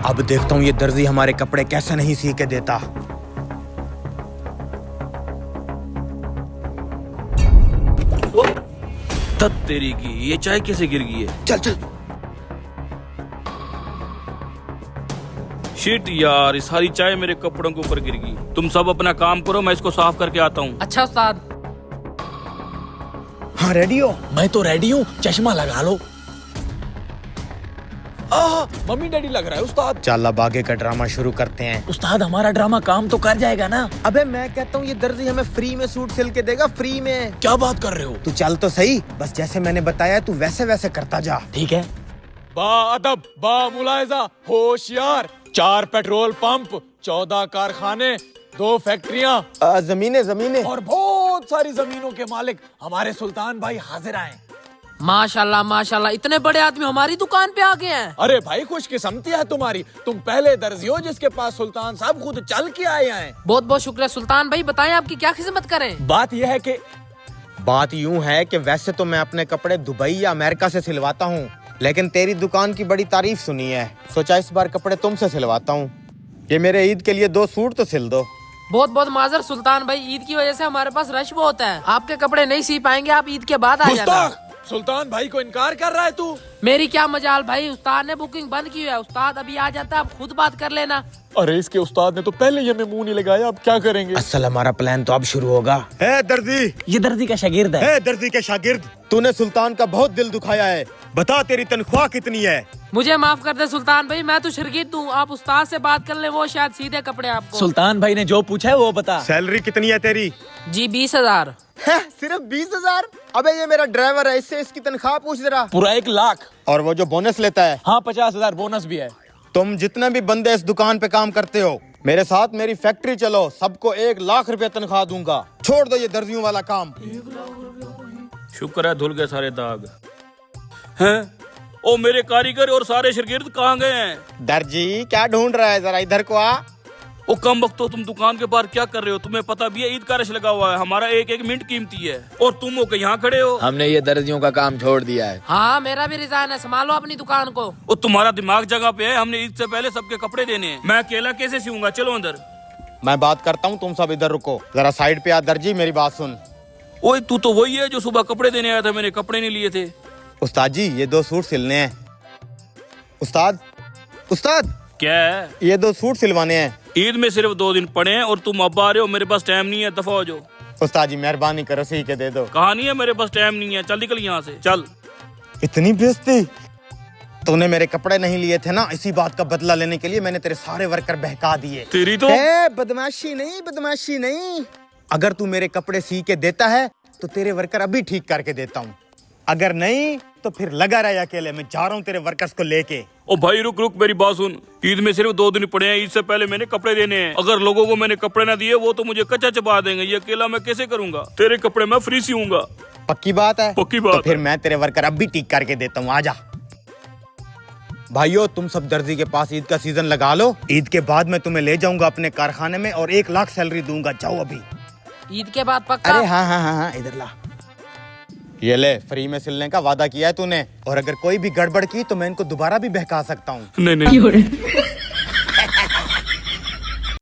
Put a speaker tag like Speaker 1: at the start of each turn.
Speaker 1: अब देखता हूँ ये दर्जी हमारे कपड़े कैसे नहीं सी के देता।
Speaker 2: तब तेरी की ये चाय कैसे गिर गई है?
Speaker 1: चल चल।
Speaker 2: शिट यार, ये सारी चाय मेरे कपड़ों के ऊपर गिर गई। तुम सब अपना काम करो, मैं इसको साफ करके आता हूँ।
Speaker 3: अच्छा उस्ताद।
Speaker 1: हाँ रेडी हो?
Speaker 4: मैं तो रेडी हूँ, चश्मा लगा लो। मम्मी डैडी लग रहा है उस्ताद।
Speaker 1: चल अब आगे का ड्रामा शुरू करते हैं।
Speaker 4: उस्ताद हमारा ड्रामा काम तो कर जाएगा ना?
Speaker 1: अबे मैं कहता हूँ ये दर्जी हमें फ्री में सूट सिल के देगा, फ्री में।
Speaker 4: क्या बात कर रहे हो?
Speaker 1: तू चल तो सही, बस जैसे मैंने बताया तू वैसे वैसे करता जा।
Speaker 4: ठीक है। बाअदब, बामुलायजा, होशियार। 4 पेट्रोल पंप, 14 कारखाने, 2 फैक्ट्रियाँ,
Speaker 1: जमीनें जमीनें
Speaker 4: और बहुत सारी जमीनों के मालिक हमारे सुल्तान भाई हाजिर आए।
Speaker 3: माशाल्लाह माशाल्लाह, इतने बड़े आदमी हमारी दुकान पे आ गए हैं।
Speaker 4: अरे भाई खुशकिस्मती है तुम्हारी, तुम पहले दर्जी हो जिसके पास सुल्तान साहब खुद चल के आए हैं।
Speaker 3: बहुत बहुत शुक्रिया सुल्तान भाई, बताएं आपकी क्या खिदमत करें।
Speaker 4: बात यह है कि
Speaker 1: बात यूं है कि वैसे तो मैं अपने कपड़े दुबई या अमेरिका से सिलवाता हूँ, लेकिन तेरी दुकान की बड़ी तारीफ सुनी है, सोचा इस बार कपड़े तुमसे सिलवाता हूँ। ये मेरे ईद के लिए 2 सूट तो सिल दो।
Speaker 3: बहुत बहुत माजर सुल्तान भाई, ईद की वजह से हमारे पास रश बहुत है, आपके कपड़े नहीं सी पाएंगे, आप ईद के बाद आ जाना।
Speaker 4: सुल्तान भाई को इनकार कर रहा है तू?
Speaker 3: मेरी क्या मजाल भाई, उस्ताद ने बुकिंग बंद की है, उस्ताद अभी आ जाता, आप खुद बात कर लेना।
Speaker 4: अरे इसके उस्ताद ने तो पहले ही हमें मुंह नहीं लगाया, अब क्या करेंगे?
Speaker 1: असल हमारा प्लान तो अब शुरू होगा। है दर्जी,
Speaker 4: ये दर्जी का शागिर्द है।
Speaker 1: दर्जी के शागिर्द, तूने सुल्तान का बहुत दिल दुखाया है, बता तेरी तनख्वाह कितनी है?
Speaker 3: मुझे माफ कर दे सुल्तान भाई, मैं तो शागिर्द हूँ, आप उस्ताद से बात कर ले, वो शायद सीधे कपड़े आपको।
Speaker 4: सुल्तान भाई ने जो पूछा है वो बता।
Speaker 1: सैलरी कितनी है तेरी?
Speaker 3: जी 20,000।
Speaker 1: सिर्फ 20,000? अबे ये मेरा ड्राइवर है, इससे इसकी तनख्वाह पूछ जरा।
Speaker 4: पूरा 1 लाख।
Speaker 1: और वो जो बोनस लेता है?
Speaker 4: हाँ 50,000 बोनस भी है।
Speaker 1: तुम जितने भी बंदे इस दुकान पे काम करते हो, मेरे साथ मेरी फैक्ट्री चलो, सबको 1 लाख रुपया तनख्वाह दूंगा। छोड़ दो ये दर्जियों वाला काम।
Speaker 2: शुक्र है धुल गए सारे दाग हैं। ओ मेरे कारीगर और सारे शागिर्द कहाँ गए हैं?
Speaker 1: दर्जी क्या ढूंढ रहा है, जरा इधर को आ।
Speaker 2: ओ कम वक्त, तुम दुकान के बाहर क्या कर रहे हो? तुम्हें पता भी है ईद का रश लगा हुआ है, हमारा एक एक मिनट कीमती है, और तुम हो के यहाँ खड़े हो।
Speaker 4: हमने ये दर्जियों का काम छोड़ दिया है।
Speaker 3: हाँ मेरा भी रिजाइन है, संभालो अपनी दुकान को।
Speaker 2: ओ तुम्हारा दिमाग जगह पे है, हमने ईद से पहले सबके कपड़े देने हैं, मैं अकेला कैसे सीऊंगा? चलो अंदर।
Speaker 1: मैं बात करता हूँ, तुम सब इधर रुको, जरा साइड पे आ। दर्जी मेरी बात सुन।
Speaker 2: ओए तू तो वही है जो सुबह कपड़े देने आया था, मैंने कपड़े नहीं लिए थे।
Speaker 1: उस्ताद जी ये 2 सूट सिलने हैं। उस्ताद, उस्ताद
Speaker 2: क्या है?
Speaker 1: ये 2 सूट सिलवाने हैं।
Speaker 2: ईद में सिर्फ 2 दिन पड़े हैं और तुम अब आ रहे हो, मेरे पास टाइम नहीं है, दफा हो जाओ।
Speaker 1: उस्ताद जी मेहरबानी करो, सी के दे दो।
Speaker 2: कहानी है मेरे पास टाइम नहीं है, चल निकल यहाँ से चल।
Speaker 1: इतनी बेइज्जती? तूने मेरे कपड़े नहीं लिए थे ना, इसी बात का बदला लेने के लिए मैंने तेरे सारे वर्कर बहका दिए।
Speaker 2: तेरी तो
Speaker 1: बदमाशी नहीं, बदमाशी नहीं। अगर तू मेरे कपड़े सी के देता है तो तेरे वर्कर अभी ठीक करके देता हूँ, अगर नहीं तो फिर लगा रहा अकेले, मैं जा रहा हूँ तेरे वर्कर्स को लेके।
Speaker 2: ओ भाई रुक रुक, मेरी बात सुन, ईद में सिर्फ 2 दिन पड़े हैं, ईद से पहले मैंने कपड़े देने हैं। अगर लोगों को मैंने कपड़े ना दिए वो तो मुझे कच्चा चबा देंगे, ये अकेला मैं कैसे करूंगा? तेरे कपड़े मैं फ्री सीऊंगा।
Speaker 1: पक्की बात है?
Speaker 2: पक्की बात
Speaker 1: तो फिर
Speaker 2: है।
Speaker 1: मैं तेरे वर्कर अब भी ठीक करके देता हूँ, आजा। भाइयों तुम सब दर्जी के पास ईद का सीजन लगा लो, ईद के बाद मैं तुम्हें ले जाऊंगा अपने कारखाने में और 1 लाख सैलरी दूंगा, जाओ अभी।
Speaker 3: ईद के बाद पक्का?
Speaker 1: अरे हाँ हाँ हाँ हाँ, इधर ला। ये ले, फ्री में सिलने का वादा किया है तूने, और अगर कोई भी गड़बड़ की तो मैं इनको दोबारा भी बहका सकता हूँ।
Speaker 2: नहीं नहीं